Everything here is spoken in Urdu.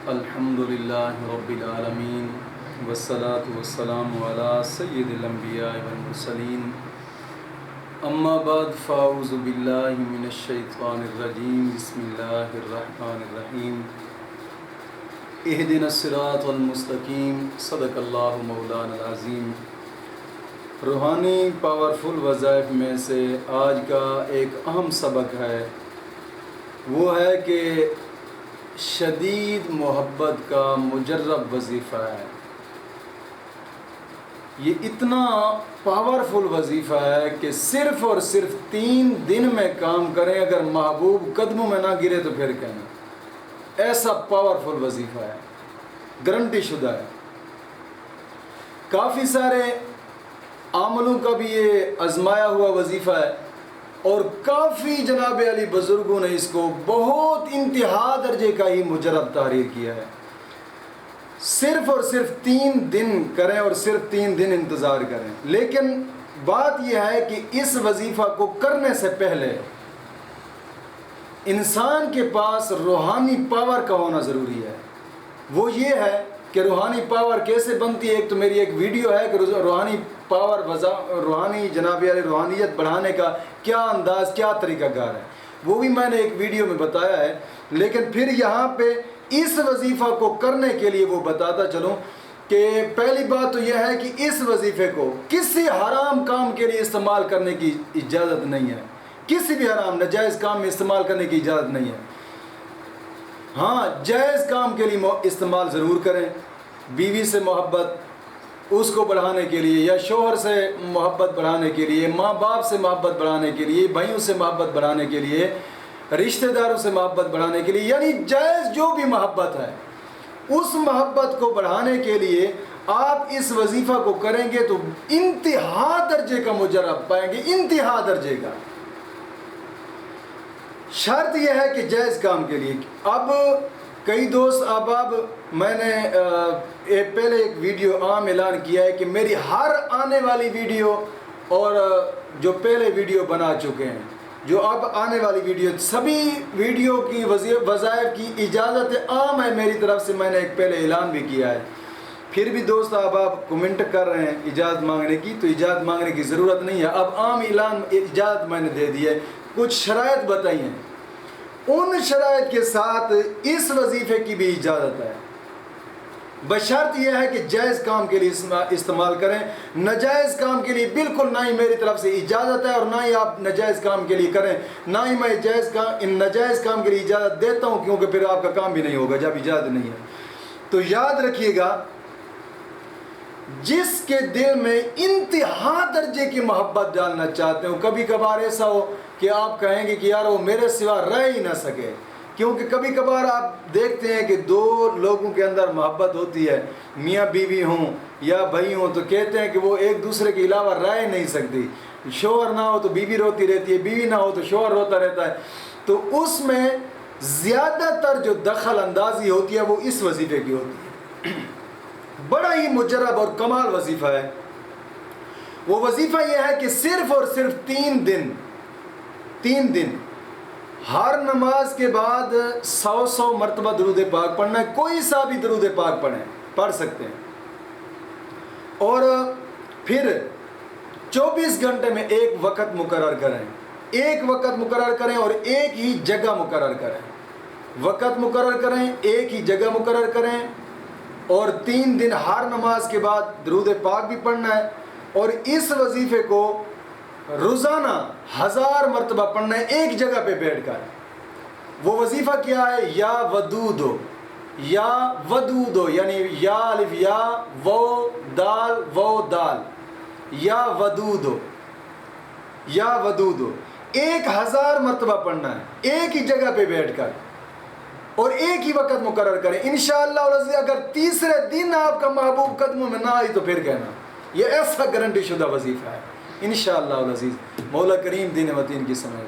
الحمدللہ رب العالمین والصلاة والسلام علی سید الانبیاء والمرسلین اما بعد فاعوذ باللہ من الشیطان الرجیم بسم اللہ الرحمن الرحیم اہدنا الصراط المستقیم صدق اللہ مولانا العظیم۔ روحانی پاورفل وظائف میں سے آج کا ایک اہم سبق ہے، وہ ہے کہ شدید محبت کا مجرب وظیفہ ہے۔ یہ اتنا پاورفل وظیفہ ہے کہ صرف اور صرف 3 دن میں کام کریں، اگر محبوب قدموں میں نہ گرے تو پھر کہنا، ایسا پاورفل وظیفہ ہے، گارنٹی شدہ ہے۔ کافی سارے عاملوں کا بھی یہ آزمایا ہوا وظیفہ ہے، اور کافی جناب علی بزرگوں نے اس کو بہت انتہا درجے کا ہی مجرب تحریر کیا ہے۔ صرف اور صرف 3 دن کریں اور صرف 3 دن انتظار کریں، لیکن بات یہ ہے کہ اس وظیفہ کو کرنے سے پہلے انسان کے پاس روحانی پاور کا ہونا ضروری ہے۔ وہ یہ ہے کہ روحانی پاور کیسے بنتی ہے۔ ایک تو میری ایک ویڈیو ہے کہ روحانی پاور روحانی جناب علی روحانیت بڑھانے کا کیا انداز، کیا طریقہ کار ہے، وہ بھی میں نے ایک ویڈیو میں بتایا ہے۔ لیکن پھر یہاں پہ اس وظیفہ کو کرنے کے لیے وہ بتاتا چلوں کہ پہلی بات تو یہ ہے کہ اس وظیفے کو کسی حرام کام کے لیے استعمال کرنے کی اجازت نہیں ہے، کسی بھی حرام ناجائز کام میں استعمال کرنے کی اجازت نہیں ہے۔ ہاں، جائز کام کے لیے استعمال ضرور کریں، بیوی سے محبت اس کو بڑھانے کے لیے، یا شوہر سے محبت بڑھانے کے لیے، ماں باپ سے محبت بڑھانے کے لیے، بھائیوں سے محبت بڑھانے کے لیے، رشتہ داروں سے محبت بڑھانے کے لیے، یعنی جائز جو بھی محبت ہے اس محبت کو بڑھانے کے لیے آپ اس وظیفہ کو کریں گے تو انتہا درجے کا مجرب پائیں گے، انتہا درجے کا۔ شرط یہ ہے کہ جائز کام کے لیے۔ اب کئی دوست احباب، میں نے پہلے ایک ویڈیو عام اعلان کیا ہے کہ میری ہر آنے والی ویڈیو اور جو پہلے ویڈیو بنا چکے ہیں، جو اب آنے والی ویڈیو، سبھی ویڈیو کی وظائف کی اجازت عام ہے میری طرف سے، میں نے ایک پہلے اعلان بھی کیا ہے۔ پھر بھی دوست احباب کمنٹ کر رہے ہیں اجازت مانگنے کی، تو اجازت مانگنے کی ضرورت نہیں ہے، اب عام اعلان اجازت میں نے دے دی ہے۔ کچھ شرائط بتائی ہیں، ان شرائط کے ساتھ اس وظیفے کی بھی اجازت ہے، بشرط یہ ہے کہ جائز کام کے لیے استعمال کریں، ناجائز کام کے لیے بالکل نہ ہی میری طرف سے اجازت ہے، اور نہ ہی آپ ناجائز کام کے لیے کریں، نہ ہی میں ناجائز کام کے لیے اجازت دیتا ہوں، کیونکہ پھر آپ کا کام بھی نہیں ہوگا جب اجازت نہیں ہے۔ تو یاد رکھیے گا، جس کے دل میں انتہا درجے کی محبت ڈالنا چاہتے ہو، کبھی کبھار ایسا ہو کہ آپ کہیں گے کہ یار وہ میرے سوا رہ ہی نہ سکے، کیونکہ کبھی کبھار آپ دیکھتے ہیں کہ 2 لوگوں کے اندر محبت ہوتی ہے، میاں بیوی ہوں یا بھائی ہوں، تو کہتے ہیں کہ وہ ایک دوسرے کے علاوہ رہ نہیں سکتی، شوہر نہ ہو تو بیوی روتی رہتی ہے، بیوی نہ ہو تو شوہر روتا رہتا ہے، تو اس میں زیادہ تر جو دخل اندازی ہوتی ہے وہ اس وظیفے کی ہوتی ہے۔ بڑا ہی مجرب اور کمال وظیفہ ہے۔ وہ وظیفہ یہ ہے کہ صرف اور صرف 3 دن ہر نماز کے بعد 100 مرتبہ درود پاک پڑھنا ہے، کوئی سا بھی درود پاک پڑھ سکتے ہیں، اور پھر 24 گھنٹے میں ایک وقت مقرر کریں اور ایک ہی جگہ مقرر کریں، وقت مقرر کریں، ایک ہی جگہ مقرر کریں، اور 3 دن ہر نماز کے بعد درود پاک بھی پڑھنا ہے، اور اس وظیفے کو روزانہ 1000 مرتبہ پڑھنا ہے ایک جگہ پہ بیٹھ کر۔ وہ وظیفہ کیا ہے؟ یا ودودو، یعنی یا الف یا و دال، یا ودودو 1000 مرتبہ پڑھنا ہے ایک ہی جگہ پہ بیٹھ کر، اور ایک ہی وقت مقرر کریں۔ انشاءاللہ العزیز اگر تیسرے دن آپ کا محبوب قدموں میں نہ آئی تو پھر کہنا، یہ ایسا گارنٹی شدہ وظیفہ ہے انشاءاللہ العزیز۔ مولا کریم دین متین کی سمجھ